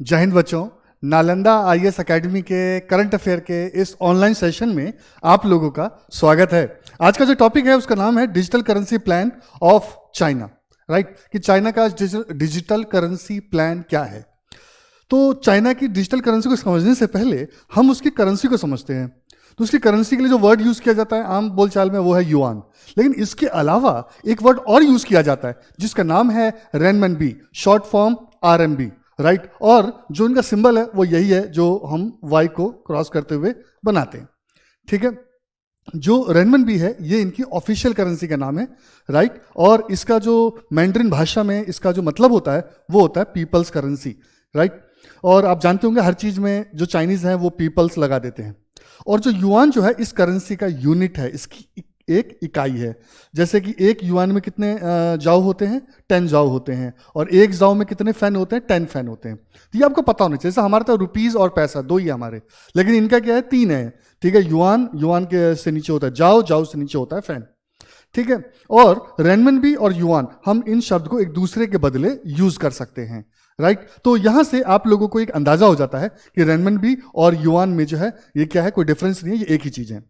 जय हिंद बच्चों। Nalanda IAS academy के करंट अफेयर के इस ऑनलाइन सेशन में आप लोगों का स्वागत है। आज का जो टॉपिक है उसका नाम है digital currency plan of China. Right, कि चाइना का डिजिटल करेंसी प्लान क्या है। तो चाइना की डिजिटल करेंसी को समझने से पहले हम उसकी करेंसी को समझते हैं। तो उसकी करेंसी के लिए जो वर्ड यूज किया जाता है आम बोलचाल में वो है युआन, लेकिन इसके अलावा एक वर्ड और यूज किया जाता है जिसका नाम है renminbi, short form RMB. Right, और जो इनका सिंबल है वो यही है जो हम वाई को क्रॉस करते हुए बनाते हैं। ठीक है, जो रेनमिनबी है ये इनकी ऑफिशियल करेंसी का नाम है। राइट, और इसका जो मैंड्रिन भाषा में इसका जो मतलब होता है वो होता है पीपल्स करेंसी। राइट, और आप जानते होंगे हर चीज में जो चाइनीज हैं वो पीपल्स लगा देते हैं। और जो युआन जो है इस करेंसी का यूनिट है, इसकी एक इकाई है। जैसे कि एक युआन में कितने जाओ होते हैं, 10 जाओ होते हैं, और एक जाओ में कितने फैन होते हैं, 10 फैन होते हैं। तो ये आपको पता होना चाहिए। जैसे हमारे तो रुपीज और पैसा दो ही है हमारे, लेकिन इनका क्या है, 3 है। ठीक है, युआन, युआन के से नीचे होता है जाओ, जाओ से नीचे होता है फैन। ठीक है, और रेनमिनबी और युआन हम इन शब्द को एक दूसरे के बदले यूज कर सकते हैं। राइट, तो यहां से आप लोगों को एक अंदाजा हो जाता है कि रेनमिनबी और युआन में जो है ये क्या है, कोई डिफरेंस नहीं है, ये एक ही चीज है।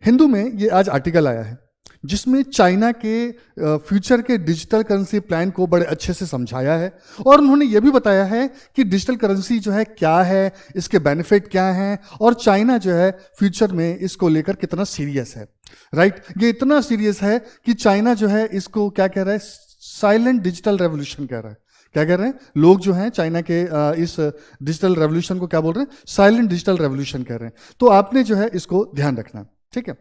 हिंदू में ये आज आर्टिकल आया है जिसमें चाइना के फ्यूचर के डिजिटल करेंसी प्लान को बड़े अच्छे से समझाया है, और उन्होंने ये भी बताया है कि डिजिटल करेंसी जो है क्या है, इसके बेनिफिट क्या हैं, और चाइना जो है फ्यूचर में इसको लेकर कितना सीरियस है। राइट, ये इतना सीरियस है कि चाइना जो है इसको क्या कह रहा है, साइलेंट डिजिटल रेवोल्यूशन कह रहा है। क्या कह रहे हैं लोग जो हैं चाइना के इस डिजिटल रेवोल्यूशन को क्या बोल रहे हैं, साइलेंट डिजिटल रेवोल्यूशन कह रहे हैं। तो आपने जो है इसको ध्यान रखना है। ठीक है,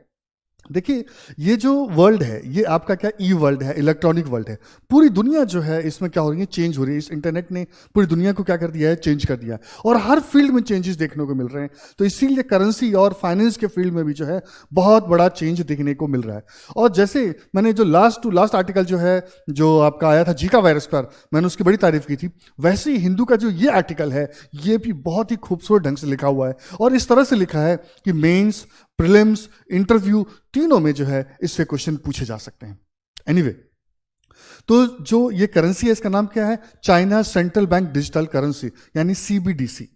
देखिए ये जो वर्ल्ड है ये आपका क्या ई वर्ल्ड है, इलेक्ट्रॉनिक वर्ल्ड है। पूरी दुनिया जो है इसमें क्या हो रही है, चेंज हो रही है। इस इंटरनेट ने पूरी दुनिया को क्या कर दिया है, चेंज कर दिया है, और हर फील्ड में चेंजेस देखने को मिल रहे हैं। तो इसीलिए करेंसी और फाइनेंस के फील्ड में भी जो है बहुत बड़ा चेंज देखने को मिल रहा है। और जैसे मैंने जो लास्ट टू लास्ट आर्टिकल जो है जो आपका आया था जीका वायरस पर, मैंने उसकी बड़ी तारीफ की थी, वैसे ही हिंदू का जो ये आर्टिकल है ये भी बहुत ही खूबसूरत ढंग से लिखा हुआ है, और इस तरह से लिखा है कि मेंस, प्रीलिम्स, इंटरव्यू तीनों में जो है इससे क्वेश्चन पूछे जा सकते हैं। एनीवे, तो जो ये करेंसी है इसका नाम क्या है, China central bank digital currency यानी सीबीडीसी।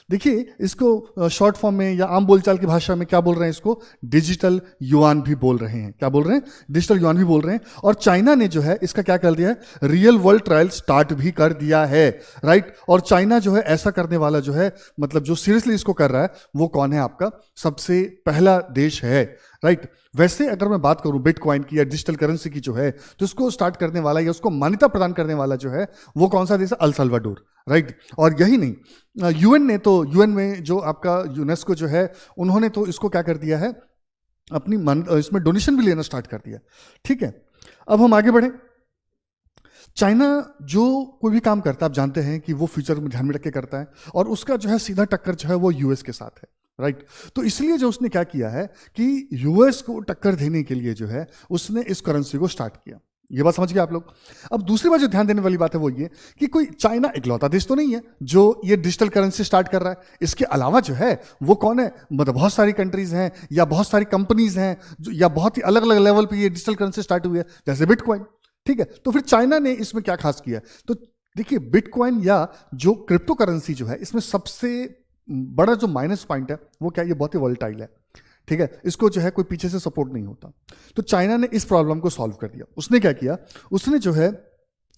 देखिए इसको शॉर्ट फॉर्म में या आम बोलचाल की भाषा में क्या बोल रहे हैं, इसको डिजिटल युआन भी बोल रहे हैं। क्या बोल रहे हैं, डिजिटल युआन भी बोल रहे हैं। और चाइना ने जो है इसका क्या कर दिया है, रियल वर्ल्ड ट्रायल स्टार्ट भी कर दिया है। राइट, और चाइना जो है ऐसा करने वाला जो है, मतलब जो सीरियसली इसको कर रहा है वो कौन है, आपका सबसे पहला देश है। राइट, वैसे अगर मैं बात करूं बिटकॉइन की या डिजिटल करेंसी की जो है, तो इसको स्टार्ट करने वाला या उसको मान्यता प्रदान करने वाला जो है वो कौन सा देश है, अल सल्वाडोर। राइट, और यही नहीं, यूएन ने तो यूएन में जो आपका यूनेस्को जो है उन्होंने तो इसको क्या कर दिया है, अपनी इसमें डोनेशन भी लेना स्टार्ट कर दिया। ठीक है, अब हम आगे बढ़े। चाइना जो कोई भी काम करता है आप जानते हैं कि वो फ्यूचर में ध्यान में रख के करता है, और उसका जो है सीधा टक्कर जो है वो यूएस के साथ है। राइट, तो इसलिए जो उसने क्या किया है कि यूएस को टक्कर देने के लिए जो है उसने इस करेंसी को स्टार्ट किया। ये बात समझ गए आप लोग। अब दूसरी बात जो ध्यान देने वाली बात है वो ये कि कोई चाइना इकलौता देश तो नहीं है जो ये डिजिटल करेंसी स्टार्ट कर रहा है। इसके अलावा जो है वो कौन है, मतलब बहुत सारी कंट्रीज हैं या बहुत सारी कंपनीज हैं या बहुत ही अलग अलग लेवल पे ये डिजिटल करेंसी स्टार्ट हुई है, जैसे बिटकॉइन। ठीक है, तो फिर चाइना ने इसमें क्या खास किया, तो देखिए बिटकॉइन या जो क्रिप्टो करेंसी जो है इसमें सबसे बड़ा जो माइनस पॉइंट है वो क्या, ये बहुत ही वोलेटाइल है। ठीक है, इसको जो है कोई पीछे से सपोर्ट नहीं होता। तो चाइना ने इस प्रॉब्लम को सॉल्व कर दिया। उसने क्या किया, उसने जो है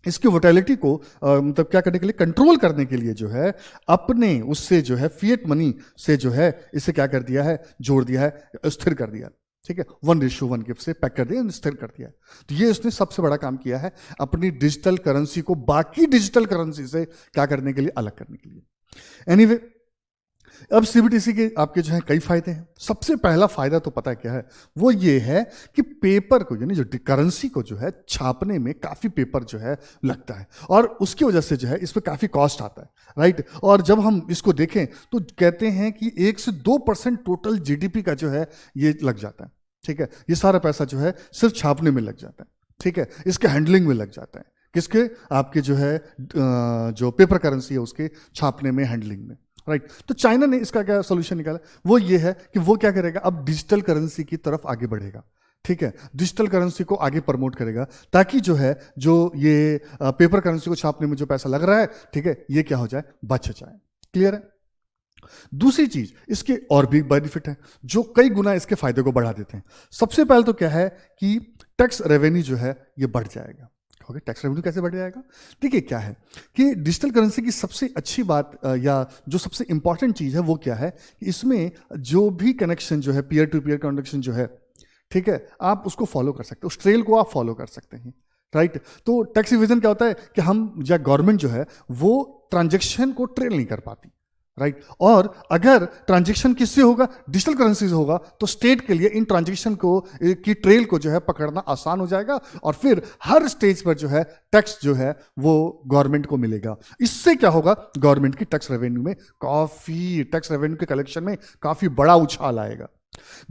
इसकी वोलेटिलिटी को मतलब क्या करने के लिए, कंट्रोल करने के लिए जो है अपने उससे जो है फिएट मनी से जो है इसे क्या कर दिया है, जोड़ दिया है, स्थिर कर दिया। ठीक है, 1:1 गिफ्ट से पैक कर दिया, स्थिर कर दिया। तो ये उसने सबसे बड़ा काम किया है, अपनी डिजिटल करेंसी को बाकी डिजिटल करेंसी से क्या करने के लिए, अलग करने के लिए। एनीवे, अब सीबीडीसी के आपके जो है कई फायदे हैं। सबसे पहला फायदा तो पता है क्या है, वो ये है कि पेपर को यानी जो करेंसी को जो है छापने में काफी पेपर जो है लगता है, और उसकी वजह से जो है इस पर काफी कॉस्ट आता है। राइट, और जब हम इसको देखें तो कहते हैं कि 1 से 2% टोटल जीडीपी का जो है ये लग जाता है। ठीक है, ये सारा पैसा जो है सिर्फ छापने में लग जाता है। ठीक है, इसके हैंडलिंग में लग जाता है, किसके, आपके जो है जो पेपर करेंसी है उसके छापने में, हैंडलिंग में। राइट, तो चाइना ने इसका क्या सोल्यूशन निकाला, वो ये है कि वो क्या करेगा, अब डिजिटल करेंसी की तरफ आगे बढ़ेगा। ठीक है, डिजिटल करेंसी को आगे प्रमोट करेगा, ताकि जो है जो ये पेपर करेंसी को छापने में जो पैसा लग रहा है, ठीक है, ये क्या हो जाए, बच जाए। क्लियर है। दूसरी चीज, इसके और भी बेनिफिट है जो कई गुना इसके फायदे को बढ़ा देते हैं। सबसे पहले तो क्या है कि टैक्स रेवेन्यू जो है ये बढ़ जाएगा। ओके, टैक्स रेवेन्यू कैसे बढ़ जाएगा? देखिए क्या है कि डिजिटल करेंसी की सबसे अच्छी बात या जो सबसे इंपॉर्टेंट चीज है वो क्या है कि इसमें जो भी कनेक्शन जो है, पीयर टू पीयर कनेक्शन जो है, ठीक है, आप उसको फॉलो कर सकते हो, उस ट्रेल को आप फॉलो कर सकते हैं। राइट। तो टैक्स इवेजन क्या होता है कि हम या गवर्नमेंट जो है वो ट्रांजेक्शन को ट्रेल नहीं कर पाती। राइट। और अगर ट्रांजेक्शन किससे होगा, डिजिटल करेंसी से होगा, तो स्टेट के लिए इन ट्रांजेक्शन को की ट्रेल को जो है पकड़ना आसान हो जाएगा, और फिर हर स्टेज पर जो है टैक्स जो है वो गवर्नमेंट को मिलेगा। इससे क्या होगा, गवर्नमेंट की टैक्स रेवेन्यू में टैक्स रेवेन्यू के कलेक्शन में काफी बड़ा उछाल आएगा।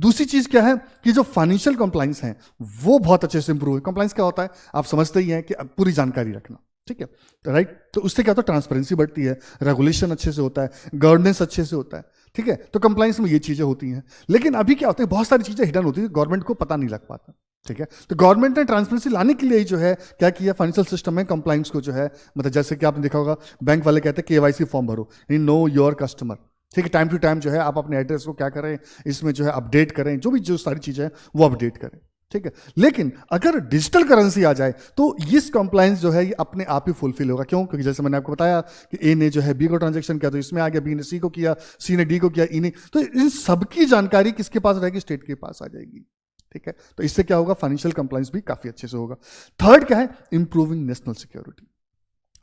दूसरी चीज क्या है कि जो फाइनेंशियल कंप्लाइंस है वो बहुत अच्छे से इंप्रूव है। कंप्लाइंस क्या होता है, आप समझते ही हैं कि पूरी जानकारी रखना, ठीक है, राइट। तो उससे क्या होता है, ट्रांसपेरेंसी बढ़ती है, रेगुलेशन अच्छे से होता है, गवर्नेंस अच्छे से होता है, ठीक है। तो कंप्लाइंस में ये चीजें होती हैं। लेकिन अभी क्या होता है, बहुत सारी चीजें हिडन होती है, गवर्नमेंट को पता नहीं लग पाता, ठीक है। तो गवर्नमेंट ने ट्रांसपेरेंसी लाने के लिए जो है क्या किया, फाइनेंशियल सिस्टम में कंप्लाइंस को जो है, मतलब जैसे कि आपने देखा होगा बैंक वाले कहते हैं केवाईसी फॉर्म भरो, नो योर कस्टमर, ठीक है, टाइम टू टाइम जो है आप अपने एड्रेस को क्या करें, इसमें जो है अपडेट करें, जो सारी चीजें हैं वो अपडेट करें, ठीक है। लेकिन अगर डिजिटल करेंसी आ जाए तो इस कंप्लायंस जो है ये अपने आप ही फुलफिल होगा। क्यों? क्योंकि जैसे मैंने आपको बताया कि ए ने जो है बी को ट्रांजैक्शन किया तो इसमें आ गया, बी ने सी को किया, सी ने डी को किया, ई ने, तो इन सबकी जानकारी किसके पास रहेगी, स्टेट के पास आ जाएगी, ठीक है। तो इससे क्या होगा, फाइनेंशियल कंप्लायंस भी काफी अच्छे से होगा। थर्ड क्या है, इंप्रूविंग नेशनल सिक्योरिटी।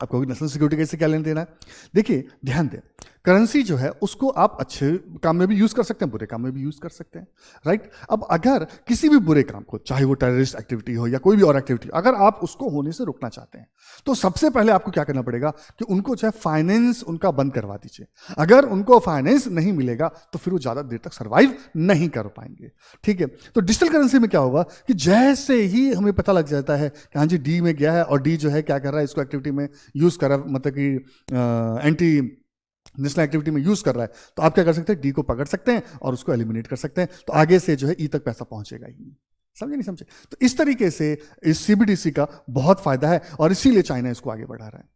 आप कहोगे नेशनल सिक्योरिटी कैसे, क्या लेना देना है? देखिए ध्यान दें, करेंसी जो है उसको आप अच्छे काम में भी यूज कर सकते हैं, बुरे काम में भी यूज कर सकते हैं, राइट। अब अगर किसी भी बुरे काम को, चाहे वो टेररिस्ट एक्टिविटी हो या कोई भी और एक्टिविटी, अगर आप उसको होने से रोकना चाहते हैं तो सबसे पहले आपको क्या करना पड़ेगा कि उनको जो है फाइनेंस उनका बंद करवा दीजिए। अगर उनको फाइनेंस नहीं मिलेगा तो फिर वो ज्यादा देर तक सर्वाइव नहीं कर पाएंगे, ठीक है। तो डिजिटल करेंसी में क्या होगा कि जैसे ही हमें पता लग जाता है कि हाँ जी डी में गया है और डी जो है क्या कर रहा है, इसको एक्टिविटी में यूज कर रहा है, मतलब कि एंटी नेशनल एक्टिविटी में यूज कर रहा है, तो आप क्या कर सकते हैं, डी को पकड़ सकते हैं और उसको एलिमिनेट कर सकते हैं। तो आगे से जो है ई तक पैसा पहुंचेगा ही नहीं। समझे नहीं समझे? तो इस तरीके से इस सीबीडीसी का बहुत फायदा है और इसीलिए चाइना इसको आगे बढ़ा रहा है।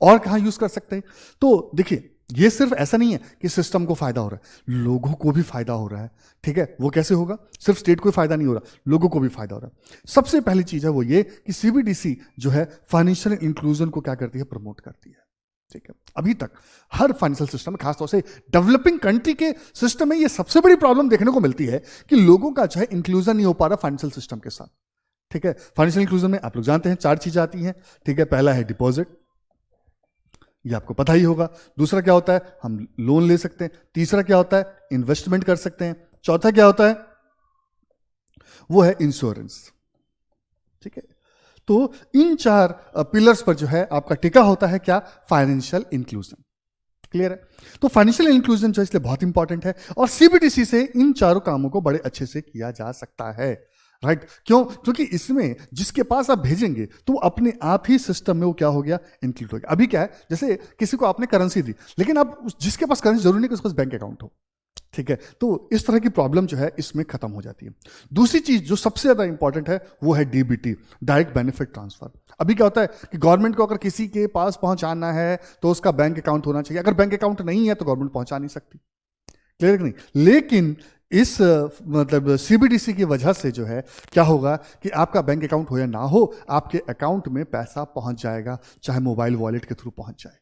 और कहां यूज कर सकते हैं, तो देखिए ये सिर्फ ऐसा नहीं है कि सिस्टम को फायदा हो रहा है, लोगों को भी फायदा हो रहा है, ठीक है। वो कैसे होगा, सिर्फ स्टेट को फायदा नहीं हो रहा, लोगों को भी फायदा हो रहा है। सबसे पहली चीज है वो ये कि सीबीडीसी जो है फाइनेंशियल इंक्लूजन को क्या करती है, प्रमोट करती है, ठीक है। अभी तक हर फाइनेंशियल सिस्टम, खासतौर से डेवलपिंग कंट्री के सिस्टम में, ये सबसे बड़ी प्रॉब्लम देखने को मिलती है कि लोगों का जो है इंक्लूजन नहीं हो पा रहा फाइनेंशियल सिस्टम के साथ, ठीक है। फाइनेंशियल इंक्लूजन में आप लोग जानते हैं 4 चीजें आती हैं, ठीक है। पहला है डिपॉजिट, ये आपको पता ही होगा। दूसरा क्या होता है, हम लोन ले सकते हैं। तीसरा क्या होता है, इन्वेस्टमेंट कर सकते हैं। चौथा क्या होता है, वो है इंश्योरेंस, ठीक है। तो इन 4 पिलर्स पर जो है आपका टिका होता है क्या, फाइनेंशियल इंक्लूजन। क्लियर है? तो फाइनेंशियल इंक्लूजन जो इसलिए बहुत इंपॉर्टेंट है और सीबीडीसी से इन चारों कामों को बड़े अच्छे से किया जा सकता है, राइट। क्यों? क्योंकि इसमें जिसके पास आप भेजेंगे तो अपने आप ही सिस्टम में वो क्या हो गया, इंक्लूड हो गया। अभी क्या है, जैसे किसी को आपने करेंसी दी, लेकिन आप जिसके पास करेंसी जरूरी नहीं कि उसके पास बैंक अकाउंट हो, ठीक है। तो इस तरह की प्रॉब्लम जो है इसमें खत्म हो जाती है। दूसरी चीज जो सबसे ज्यादा इंपॉर्टेंट है वो है डीबीटी, डायरेक्ट बेनिफिट ट्रांसफर। अभी क्या होता है कि गवर्नमेंट को अगर किसी के पास पहुंचाना है तो उसका बैंक अकाउंट होना चाहिए। अगर बैंक अकाउंट नहीं है तो गवर्नमेंट पहुंचा नहीं सकती, क्लियर कि नहीं? लेकिन इस मतलब सीबीडीसी की वजह से जो है क्या होगा कि आपका बैंक अकाउंट हो या ना हो, आपके अकाउंट में पैसा पहुंच जाएगा, चाहे मोबाइल वॉलेट के थ्रू पहुंच जाए,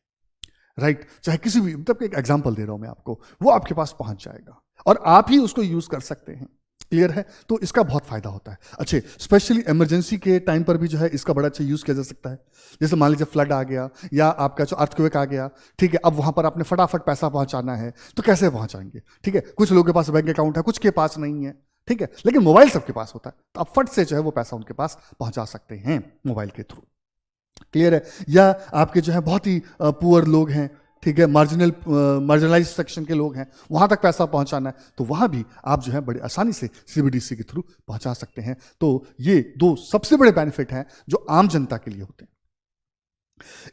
राइट। चाहे किसी भी, मतलब एक एग्जांपल दे रहा हूं मैं आपको, वो आपके पास पहुंच जाएगा और आप ही उसको यूज कर सकते हैं, क्लियर है। तो इसका बहुत फायदा होता है। अच्छे स्पेशली इमरजेंसी के टाइम पर भी जो है इसका बड़ा अच्छा यूज किया जा सकता है। जैसे मान लीजिए फ्लड आ गया या आपका जो अर्थक्वेक आ गया, ठीक है। अब वहां पर आपने फटाफट पैसा पहुंचाना है तो कैसे पहुंचाएंगे, ठीक है। कुछ लोगों के पास बैंक अकाउंट है, कुछ के पास नहीं है, ठीक है। लेकिन मोबाइल सबके पास होता है, तो आप फट से जो है वो पैसा उनके पास पहुंचा सकते हैं मोबाइल के थ्रू, क्लियर है। या आपके जो है बहुत ही पुअर लोग हैं, ठीक है, मार्जिनलाइज सेक्शन के लोग हैं, वहां तक पैसा पहुंचाना है तो वहां भी आप जो है बड़ी आसानी से सीबीडीसी के थ्रू पहुंचा सकते हैं। तो ये 2 सबसे बड़े बेनिफिट हैं जो आम जनता के लिए होते हैं।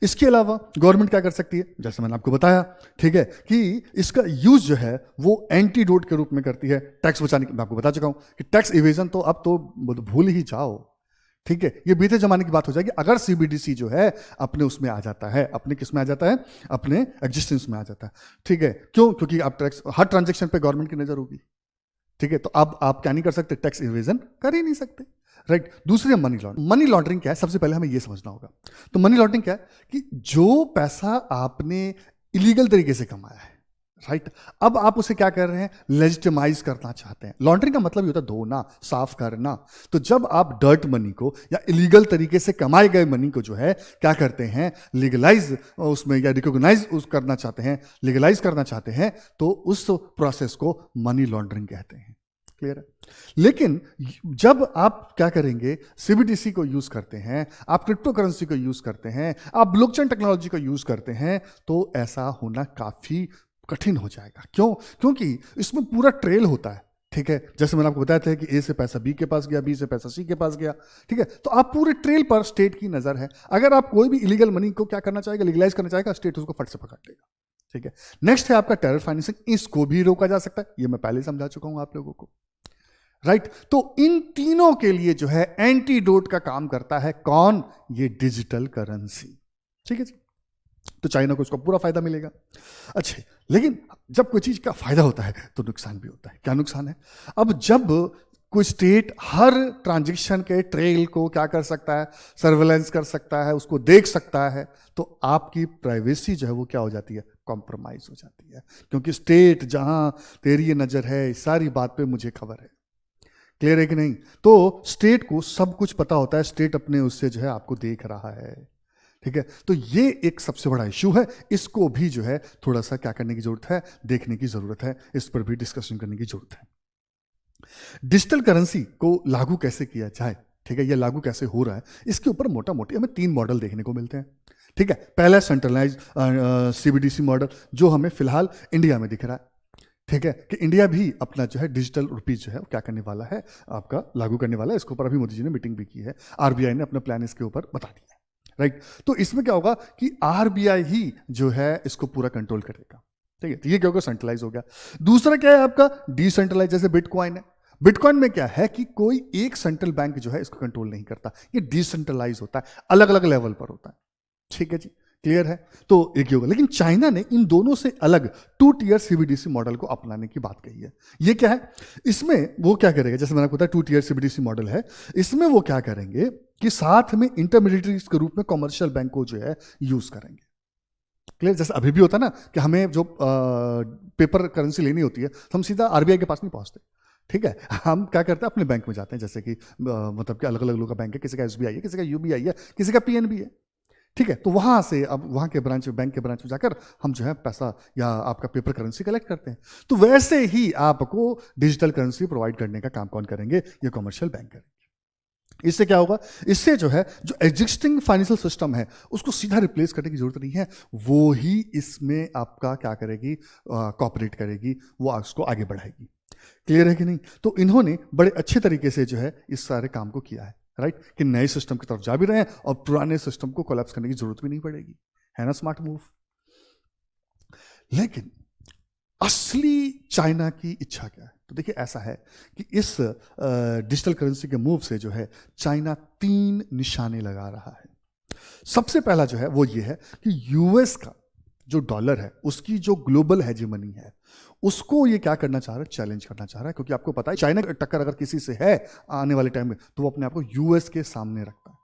इसके अलावा गवर्नमेंट क्या कर सकती है, जैसे मैंने आपको बताया, ठीक है, कि इसका यूज जो है वो एंटीडोट के रूप में करती है टैक्स बचाने की। मैं आपको बता चुका हूं कि टैक्स इवेजन तो अब तो भूल ही जाओ, ठीक है, ये बीते जमाने की बात हो जाएगी अगर सीबीडीसी जो है अपने उसमें आ जाता है, अपने किस में आ जाता है, अपने एग्जिस्टेंस में आ जाता है, ठीक है। क्यों? क्योंकि आप टैक्स हर ट्रांजेक्शन पे गवर्नमेंट की नजर होगी, ठीक है। तो अब आप क्या नहीं कर सकते, टैक्स इवेजन कर ही नहीं सकते, राइट। दूसरी है मनी लॉन्ड्रिंग। मनी लॉन्ड्रिंग क्या है, सबसे पहले हमें यह समझना होगा। तो मनी लॉन्ड्रिंग क्या है कि जो पैसा आपने इलीगल तरीके से कमाया है, राइट, अब आप उसे क्या कर रहे हैं, लेजिटिमाइज करना चाहते हैं। लॉन्ड्रिंग का मतलब ये होता है धोना, साफ करना। तो जब आप डर्ट मनी को या इलीगल तरीके से कमाए गए मनी को जो है क्या करते हैं, लीगलाइज उसमें या रिकॉग्नाइज करना चाहते हैं, लीगलाइज करना चाहते हैं, तो उस प्रोसेस को मनी लॉन्ड्रिंग कहते हैं। क्लियर है? लेकिन जब आप क्या करेंगे, सीबीडीसी को यूज करते हैं, आप क्रिप्टो करेंसी को यूज करते हैं, आप ब्लॉकचेन टेक्नोलॉजी को यूज करते हैं, तो ऐसा होना काफी कठिन हो जाएगा। क्यों? क्योंकि इसमें पूरा ट्रेल होता है, ठीक है। जैसे मैंने आपको बताया था कि ए से पैसा बी के पास गया, बी से पैसा सी के पास गया, ठीक है। तो आप पूरे ट्रेल पर स्टेट की नजर है। अगर आप कोई भी इलीगल मनी को क्या करना चाहेगा, लीगलाइज करना चाहेगा, स्टेट उसको फट से पकड़ लेगा, ठीक है। नेक्स्ट है आपका टेरर फाइनेंसिंग। इसको भी रोका जा सकता है, ये मैं पहले समझा चुका हूं आप लोगों को, राइट। तो इन तीनों के लिए जो है एंटीडोट का काम करता है कौन, ये डिजिटल करेंसी, ठीक है जी। तो चाइना को उसका पूरा फायदा मिलेगा। अच्छा, लेकिन जब कोई चीज का फायदा होता है तो नुकसान भी होता है। क्या नुकसान है? अब जब कोई स्टेट हर ट्रांजैक्शन के ट्रेल को क्या कर सकता है, सर्वेलेंस कर सकता है, उसको देख सकता है, तो आपकी प्राइवेसी जो है वो क्या हो जाती है, कॉम्प्रोमाइज हो जाती है। क्योंकि स्टेट जहां तेरी ये नजर है, सारी बात पे मुझे खबर है। क्लियर है कि नहीं? तो स्टेट को सब कुछ पता होता है, स्टेट अपने उससे जो है आपको देख रहा है, ठीक है। तो ये एक सबसे बड़ा इश्यू है, इसको भी जो है थोड़ा सा क्या करने की जरूरत है, देखने की जरूरत है, इस पर भी डिस्कशन करने की जरूरत है। डिजिटल करेंसी को लागू कैसे किया जाए, ठीक है, ये लागू कैसे हो रहा है, इसके ऊपर मोटा मोटी हमें 3 मॉडल देखने को मिलते हैं, ठीक है। पहला सेंट्रलाइज सीबीडीसी मॉडल जो हमें फिलहाल इंडिया में दिख रहा है, ठीक है, कि इंडिया भी अपना जो है डिजिटल रुपीज जो है क्या करने वाला है, आपका लागू करने वाला है। इसके ऊपर अभी मोदी जी ने मीटिंग भी की है, आरबीआई ने अपना प्लान इसके ऊपर बता दिया है, राइट। तो इसमें क्या होगा कि आरबीआई ही जो है इसको पूरा कंट्रोल करेगा, ठीक है। तो ये क्या होगा, सेंट्रलाइज हो गया। दूसरा क्या है आपका, डिसेंट्रलाइज, जैसे बिटकॉइन है। बिटकॉइन में क्या है कि कोई एक सेंट्रल बैंक जो है इसको कंट्रोल नहीं करता, ये डिसेंट्रलाइज होता है, अलग अलग लेवल पर होता है, ठीक है जी। क्लियर है? तो एक ही होगा। लेकिन चाइना ने इन दोनों से अलग 2 टियर सीबीडीसी मॉडल को अपनाने की बात कही है। ये क्या है, इसमें वो क्या करेगा, जैसे मैंने आपको बताया 2 टियर सीबीडीसी मॉडल है, इसमें वो क्या करेंगे कि साथ में इंटरमीडिएटरीज के रूप में कमर्शियल बैंक को जो है यूज करेंगे। क्लियर? जैसे अभी भी होता है ना कि हमें जो पेपर करेंसी लेनी होती है, हम सीधा आरबीआई के पास नहीं पहुंचते, ठीक है। हम क्या करते हैं, अपने बैंक में जाते हैं, जैसे कि मतलब कि अलग अलग लोगों का बैंक है, किसी का एसबीआई है, किसी का यूबीआई है, किसी का पीएनबी है, ठीक है। तो वहां से अब वहां के ब्रांच, बैंक के ब्रांच में जाकर हम जो है पैसा या आपका पेपर करेंसी कलेक्ट करते हैं। तो वैसे ही आपको डिजिटल करेंसी प्रोवाइड करने का काम कौन करेंगे, ये कमर्शियल बैंक करेंगे। इससे क्या होगा, इससे जो है जो एग्जिस्टिंग फाइनेंशियल सिस्टम है उसको सीधा रिप्लेस करने की जरूरत नहीं है, वो ही इसमें आपका क्या करेगी, कॉपरेट करेगी, वो उसको आगे बढ़ाएगी। क्लियर है कि नहीं? तो इन्होंने बड़े अच्छे तरीके से जो है इस सारे काम को किया है, राइट, कि नए सिस्टम की तरफ जा भी रहे हैं और पुराने सिस्टम को कोलैप्स करने की जरूरत भी नहीं पड़ेगी, है ना, स्मार्ट मूव। लेकिन असली चाइना की इच्छा क्या है? तो देखिए ऐसा है कि इस डिजिटल करेंसी के मूव से जो है चाइना 3 निशाने लगा रहा है। सबसे पहला जो है वो ये है कि यूएस का जो डॉलर है उसकी जो ग्लोबल हेजेमनी है उसको ये क्या करना चाह रहा है, चैलेंज करना चाह रहा है। क्योंकि आपको पता है चाइना की टक्कर अगर किसी से है आने वाले टाइम में तो वो अपने आप को यूएस के सामने रखता है,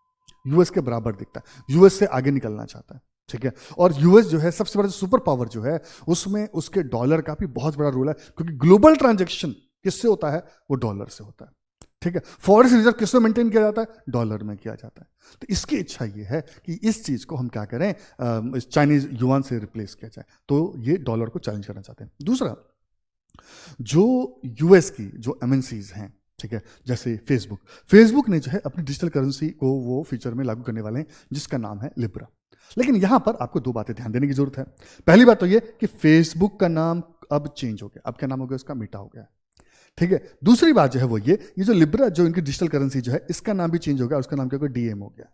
यूएस के बराबर दिखता है, यूएस से आगे निकलना चाहता है, ठीक है। और यूएस जो है सबसे बड़ा सुपर पावर जो है उसमें उसके डॉलर का भी बहुत बड़ा रोल है, क्योंकि ग्लोबल ट्रांजेक्शन किससे होता है, वो डॉलर से होता है, ठीक है। फॉरेन रिजर्व किससे मेंटेन किया जाता है, डॉलर में किया जाता है। तो इसकी इच्छा ये है कि इस चीज को हम क्या करें, चाइनीज युआन से रिप्लेस किया जाए। तो ये डॉलर को चैलेंज करना चाहते हैं। दूसरा, जो यूएस की जो एमएनसीज हैं, ठीक है, जैसे फेसबुक ने जो है अपनी डिजिटल करेंसी को वो फीचर में लागू करने वाले हैं जिसका नाम है लिब्रा। लेकिन यहां पर आपको 2 बातें ध्यान देने की जरूरत है। पहली बात तो ये कि फेसबुक का नाम अब चेंज हो गया, अब क्या नाम हो गया उसका, मेटा हो गया, ठीक है। दूसरी बात जो है वो ये जो लिब्रा जो इनकी डिजिटल करेंसी जो है इसका नाम भी चेंज हो गया, उसका नाम क्या हो गया, डीएम हो गया,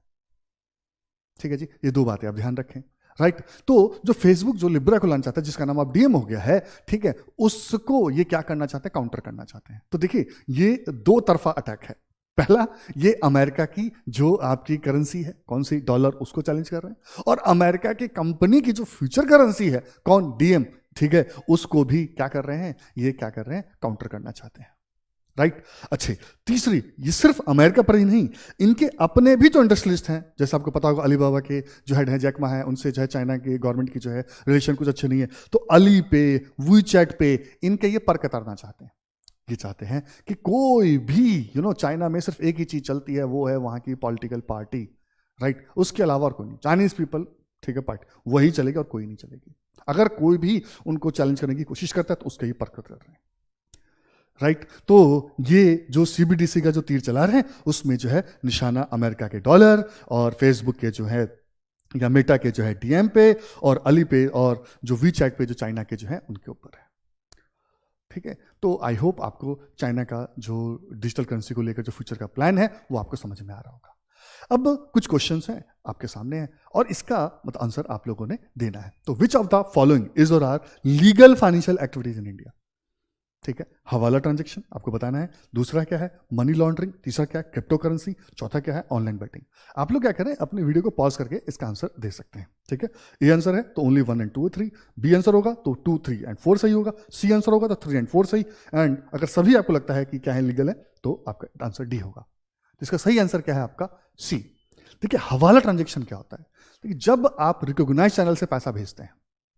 ठीक है जी, ये दो बातें आप ध्यान रखें, राइट। तो जो फेसबुक जो लिब्रा को लाना चाहता है, जिसका नाम अब डीएम हो गया है, ठीक है, उसको ये क्या करना चाहते हैं, काउंटर करना चाहते हैं। तो देखिए, ये दो तरफा अटैक है। पहला, ये अमेरिका की जो आपकी करेंसी है, कौन सी, डॉलर, उसको चैलेंज कर रहे हैं, और अमेरिका की कंपनी की जो फ्यूचर करेंसी है, कौन, डीएम, ठीक है, उसको भी क्या कर रहे हैं, ये क्या कर रहे हैं, काउंटर करना चाहते हैं, राइट। अच्छे, तीसरी, ये सिर्फ अमेरिका पर ही नहीं, इनके अपने भी जो इंडस्ट्रियलिस्ट हैं, जैसे आपको पता होगा अलीबाबा के जो हेड है जैक मा है, उनसे जो है चाइना के गवर्नमेंट की जो है रिलेशन कुछ अच्छे नहीं है, तो अली पे, वीचैट पे इनके ये पर कतरना चाहते हैं। ये चाहते हैं कि कोई भी चाइना में सिर्फ एक ही चीज चलती है, वो है वहां की पॉलिटिकल पार्टी, राइट। उसके अलावा और कोई नहीं, चाइनीज पीपल, ठीक है, पार्टी वही चलेगी और कोई नहीं चलेगी। अगर कोई भी उनको चैलेंज करने की कोशिश करता है तो उसका ही पर कर रहे हैं, राइट। तो ये जो सीबीडीसी का जो तीर चला रहे हैं, उसमें जो है निशाना अमेरिका के डॉलर और फेसबुक के जो है या मेटा के जो है डीएम पे और अली पे और जो वीचैट पे जो चाइना के जो है उनके ऊपर है, ठीक है। तो आई होप आपको चाइना का जो डिजिटल करेंसी को लेकर जो फ्यूचर का प्लान है वो आपको समझ में आ रहा होगा। अब कुछ क्वेश्चंस हैं आपके सामने हैं और इसका मतलब आंसर आप लोगों ने देना है। तो which of the following is और are legal financial activities in India, ठीक है। हवाला ट्रांजैक्शन आपको बताना है, दूसरा क्या है मनी लॉन्ड्रिंग, तीसरा क्या है क्रिप्टो करेंसी, चौथा क्या है ऑनलाइन बेटिंग। आप लोग क्या करें, अपनी वीडियो को पॉज करके इसका आंसर दे सकते हैं, ठीक है। ए आंसर है तो ओनली 1 and 2 और 3, बी आंसर होगा तो 2, 3 and 4 सही होगा, सी आंसर होगा तो 3 and 4 सही, एंड अगर सभी आपको लगता है कि क्या है लीगल है तो आपका आंसर डी होगा। तो इसका सही आंसर क्या है आपका सी। देखिए, हवाला ट्रांजैक्शन क्या होता है, देखिए जब आप रिकॉग्नाइज चैनल से पैसा भेजते हैं,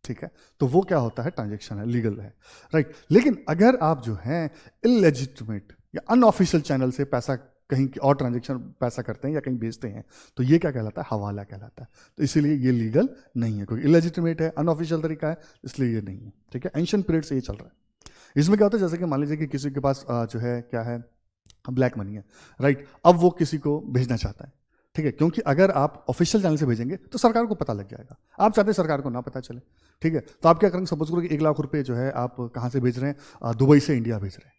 ठीक है, तो वो क्या होता है, ट्रांजैक्शन है, लीगल है, राइट। लेकिन अगर आप जो है इलेजिटिमेट या अनऑफिशियल चैनल से पैसा कहीं और ट्रांजैक्शन पैसा करते हैं या कहीं भेजते हैं, तो ये क्या कहलाता है, हवाला कहलाता है। तो इसीलिए ये लीगल नहीं है, क्योंकि इलेजिटिमेट है, अनऑफिशियल तरीका है, इसलिए ये नहीं है, ठीक है। एंशिएंट पीरियड से ये चल रहा है। इसमें क्या होता है, जैसे कि मान लीजिए कि किसी के पास जो है क्या है, ब्लैक मनी है, राइट। अब वो किसी को भेजना चाहता है, ठीक है, क्योंकि अगर आप ऑफिशियल चैनल से भेजेंगे तो सरकार को पता लग जाएगा, आप चाहते हैं सरकार को ना पता चले, ठीक है। तो आप क्या करेंगे, सपोज करो कि 1 लाख रुपए जो है आप कहाँ से भेज रहे हैं, दुबई से इंडिया भेज रहे हैं,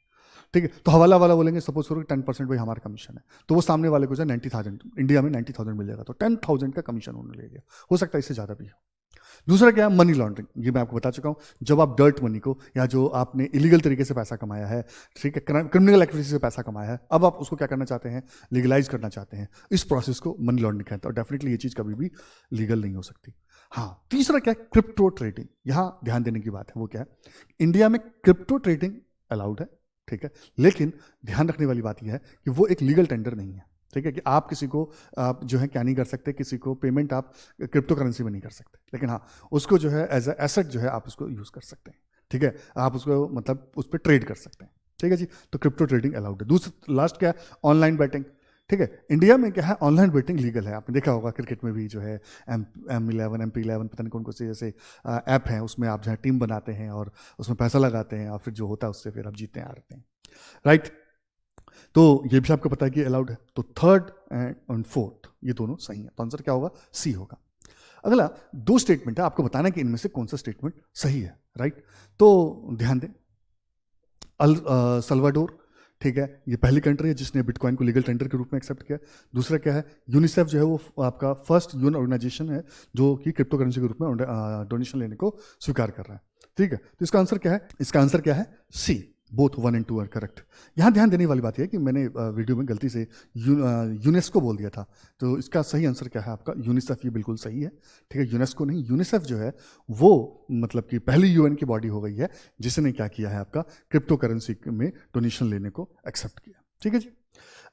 ठीक है। तो हवाला वाला बोलेंगे सपोज करो कि 10% भाई हमारा कमीशन है, तो वो सामने वाले को जो है 90,000, इंडिया में 90,000 मिल जाएगा, तो 10,000 का कमीशन उन्होंने ले लिया, हो सकता है इससे ज़्यादा भी हो। दूसरा क्या है, मनी लॉन्ड्रिंग, ये मैं आपको बता चुका हूं, जब आप डर्ट मनी को या जो आपने इलीगल तरीके से पैसा कमाया है, ठीक है, क्रिमिनल एक्टिविटी से पैसा कमाया है, अब आप उसको क्या करना चाहते हैं, लीगलाइज करना चाहते हैं, इस प्रोसेस को मनी लॉन्ड्रिंग कहते हैं, और डेफिनेटली ये चीज़ कभी भी लीगल नहीं हो सकती। हाँ, तीसरा क्या है, क्रिप्टो ट्रेडिंग। यहाँ ध्यान देने की बात है, वो क्या है, इंडिया में क्रिप्टो ट्रेडिंग अलाउड है, ठीक है, लेकिन ध्यान रखने वाली बात यह है कि वो एक लीगल टेंडर नहीं है, ठीक है, कि आप किसी को आप जो है क्या नहीं कर सकते, किसी को पेमेंट आप क्रिप्टो करेंसी में नहीं कर सकते, लेकिन हाँ उसको जो है एज ए एसेट जो है आप उसको यूज़ कर सकते हैं, ठीक है, आप उसको मतलब उस पर ट्रेड कर सकते हैं, ठीक है जी। तो क्रिप्टो ट्रेडिंग अलाउड है। दूसरा लास्ट क्या है, ऑनलाइन बैटिंग, ठीक है। इंडिया में क्या है, ऑनलाइन बैटिंग लीगल है, आपने देखा होगा क्रिकेट में भी जो है M11 MP11 पता नहीं कौन कौन से जैसे ऐप हैं, उसमें आप जो है टीम बनाते हैं और उसमें पैसा लगाते हैं और फिर जो होता है उससे फिर आप जीतते हैं हारते हैं, राइट। तो ये भी आपको पता है कि अलाउड है। तो थर्ड एंड फोर्थ ये दोनों सही है, तो आंसर क्या होगा, सी होगा। अगला 2 स्टेटमेंट है, आपको बताना है कि इनमें से कौन सा स्टेटमेंट सही है, राइट। तो ध्यान दें, सल्वाडोर, ठीक है, ये पहली कंट्री है जिसने बिटकॉइन को लीगल टेंडर के रूप में एक्सेप्ट किया। दूसरा क्या है, यूनिसेफ जो है वो आपका फर्स्ट यूएन ऑर्गेनाइजेशन है जो कि क्रिप्टो करेंसी के रूप में डोनेशन लेने को स्वीकार कर रहा है, ठीक है। तो इसका आंसर क्या है, इसका आंसर क्या है, C. Both 1 and 2 are correct. यहाँ ध्यान देने वाली बात यह है कि मैंने वीडियो में गलती से यूनेस्को बोल दिया था, तो इसका सही आंसर क्या है आपका, यूनिसेफ। ये बिल्कुल सही है, ठीक है, यूनेस्को नहीं, यूनिसेफ जो है वो मतलब कि पहली यूएन की बॉडी हो गई है जिसने क्या किया है आपका क्रिप्टो करेंसी में डोनेशन लेने को एक्सेप्ट किया, ठीक है जी।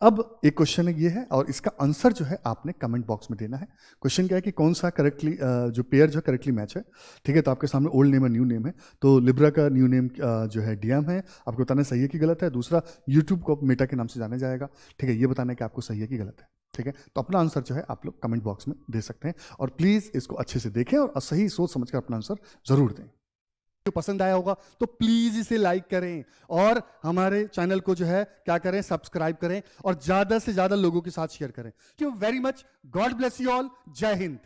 अब एक क्वेश्चन है ये है और इसका आंसर जो है आपने कमेंट बॉक्स में देना है। क्वेश्चन क्या है कि कौन सा करेक्टली जो पेयर जो करेक्टली मैच है, ठीक है। तो आपके सामने ओल्ड नेम है, न्यू नेम है, तो लिब्रा का न्यू नेम जो है डीएम है, आपको बताना सही है कि गलत है। दूसरा, यूट्यूब को मेटा के नाम से जाना जाएगा, ठीक है, ये बताना है कि आपको सही है कि गलत है, ठीक है। तो अपना आंसर जो है आप लोग कमेंट बॉक्स में दे सकते हैं और प्लीज़ इसको अच्छे से देखें और सही सोच समझ कर अपना आंसर जरूर दें। जो पसंद आया होगा तो प्लीज इसे लाइक करें और हमारे चैनल को जो है क्या करें, सब्सक्राइब करें और ज्यादा से ज्यादा लोगों के साथ शेयर करें। Thank you very much, God bless you all, जय हिंद।